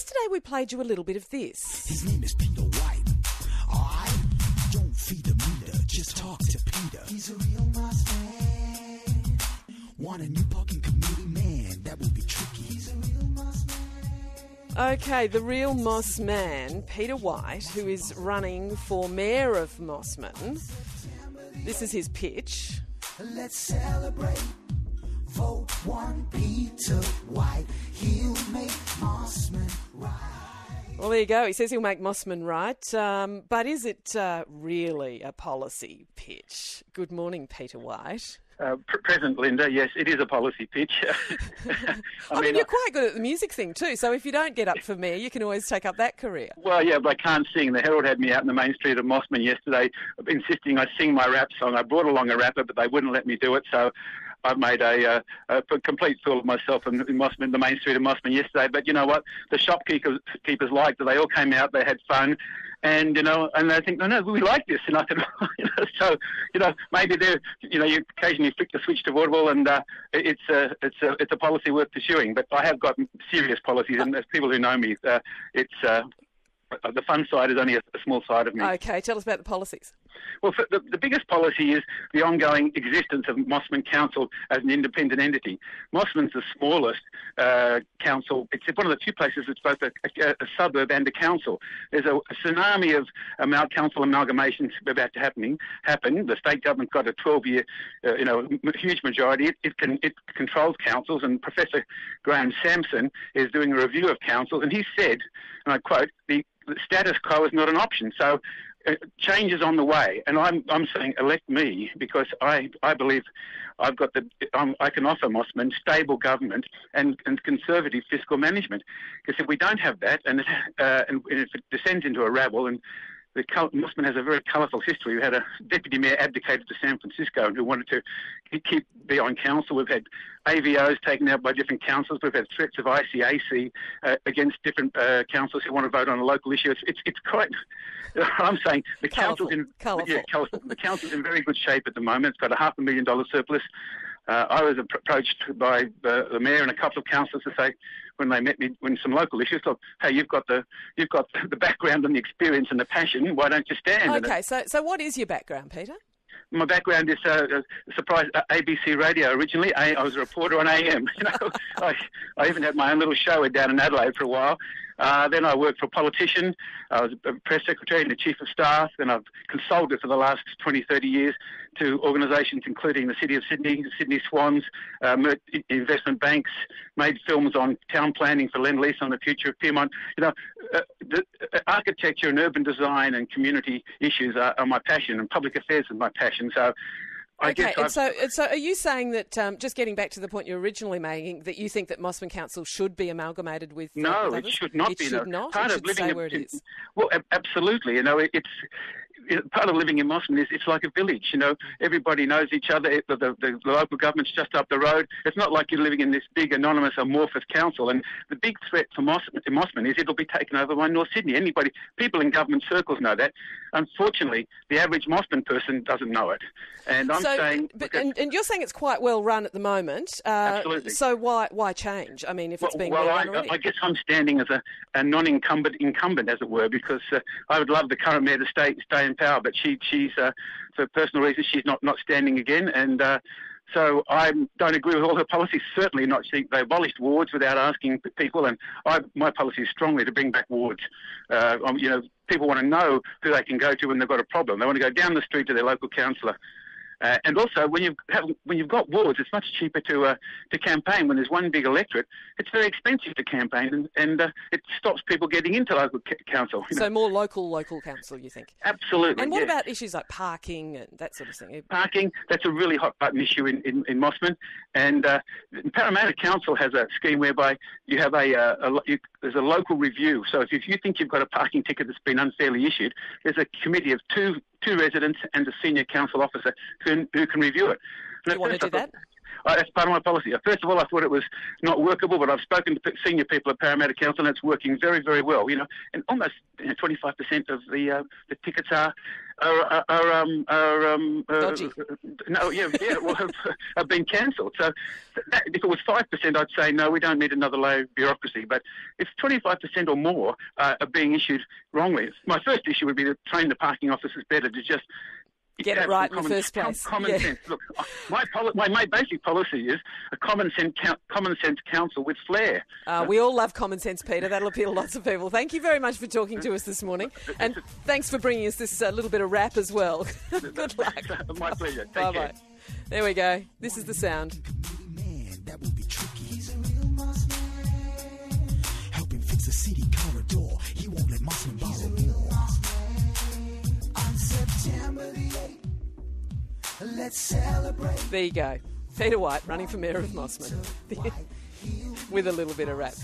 yesterday we played you a little bit of this. His name is Peter White. Alright, don't feed the meter, just talk to Peter. He's a real moss man. Want a new parking committee man? That will be tricky. He's a real moss man. Okay, the real Moss man, Peter White, who is running for Mayor of Mossman. This is his pitch. Let's celebrate. Vote one Peter White. He'll make Mossman right. Well, there you go. He says he'll make Mossman right. But is it really a policy pitch? Good morning, Peter White. Present, Linda. Yes, it is a policy pitch. I mean, you're quite good at the music thing too, so if you don't get up for mayor, you can always take up that career. Well, yeah, but I can't sing. The Herald had me out in the main street of Mossman yesterday insisting I sing my rap song. I brought along a rapper, but they wouldn't let me do it, so I've made a complete fool of myself in Mossman, the main street of Mossman yesterday. But you know what? The shopkeepers liked it. They all came out. They had fun. And, and they think, no, we like this. And I said, so, maybe you occasionally flick the switch to vaudeville and it's a policy worth pursuing. But I have got serious policies, and as people who know me, the fun side is only a small side of me. Okay, tell us about the policies. Well, the biggest policy is the ongoing existence of Mossman Council as an independent entity. Mossman's the smallest council. It's one of the few places that's both a suburb and a council. There's a tsunami of council amalgamations about to happen. The state government's got a 12-year, huge majority. It controls councils, and Professor Graham Sampson is doing a review of councils, and he said, and I quote, the status quo is not an option. So change is on the way, and I'm saying elect me because I believe I can offer Mossman stable government and conservative fiscal management. Because if we don't have that, and if it descends into a rabble, and Mossman has a very colourful history. We had a deputy mayor abdicated to San Francisco and who wanted to be on council. We've had AVOs taken out by different councils. We've had threats of ICAC against different councils who want to vote on a local issue. It's quite. I'm saying the council's the council's in very good shape at the moment. It's got a $500,000 surplus. I was approached by the mayor and a couple of councillors to say, when they met me when some local issues, look, hey, you've got the background and the experience and the passion. Why don't you stand? Okay, so what is your background, Peter? My background is surprise ABC Radio originally. I was a reporter on AM. I even had my own little show down in Adelaide for a while. Then I worked for a politician. I was a press secretary and the chief of staff. Then I've consulted for the last 20, 30 years to organisations including the City of Sydney, Sydney Swans, investment banks, made films on town planning for Lend-Lease on the future of Pyrmont. The architecture and urban design and community issues are my passion, and public affairs is my passion. So So are you saying that, just getting back to the point you were originally making, that you think that Mossman Council should be amalgamated with No, with it should not be. It should not? Part it of should living stay where it is? Well, absolutely. It's part of living in Mossman is it's like a village. Everybody knows each other. The local government's just up the road. It's not like you're living in this big anonymous amorphous council. And the big threat for Mossman is it'll be taken over by North Sydney. People in government circles know that. Unfortunately, the average Mossman person doesn't know it. And I'm saying, and you're saying it's quite well run at the moment. Absolutely. So why change? I mean, if it's being well run already. I guess I'm standing as a non-incumbent, as it were, because I would love the current mayor to stay in power, but she's for personal reasons she's not standing again, and so I don't agree with all her policies. Certainly not. They abolished wards without asking people, and my policy is strongly to bring back wards. People want to know who they can go to when they've got a problem. They want to go down the street to their local councillor. And also, when you've got wards, it's much cheaper to campaign. When there's one big electorate, it's very expensive to campaign, and it stops people getting into local council. So more local council, you think? Absolutely. And what about issues like parking and that sort of thing? Parking, that's a really hot button issue in Mossman, and Parramatta Council has a scheme whereby you have there's a local review. So if you think you've got a parking ticket that's been unfairly issued, there's a committee of two residents and a senior council officer who can review it. Do you want to do that? That's part of my policy. First of all, I thought it was not workable, but I've spoken to senior people at Parramatta Council, and it's working very, very well. And almost 25% of the tickets are dodgy. Have been cancelled. So if it was 5%, I'd say no, we don't need another layer of bureaucracy. But if 25% or more are being issued wrongly, my first issue would be to train the parking officers better to just get it right in the first place. Common sense. Look, my basic policy is a common sense council with flair. We all love common sense, Peter. That'll appeal to lots of people. Thank you very much for talking to us this morning, and thanks for bringing us this little bit of rap as well. Good luck. My pleasure. Take Bye-bye. care. There we go. This is the sound. That will be tricky. He's a real Moss man. Help him fix the city corridor. He won't let Mossman borrow more. On September the 8th, let's celebrate. There you go. Peter White running for Mayor of Mossman with a little bit of rap.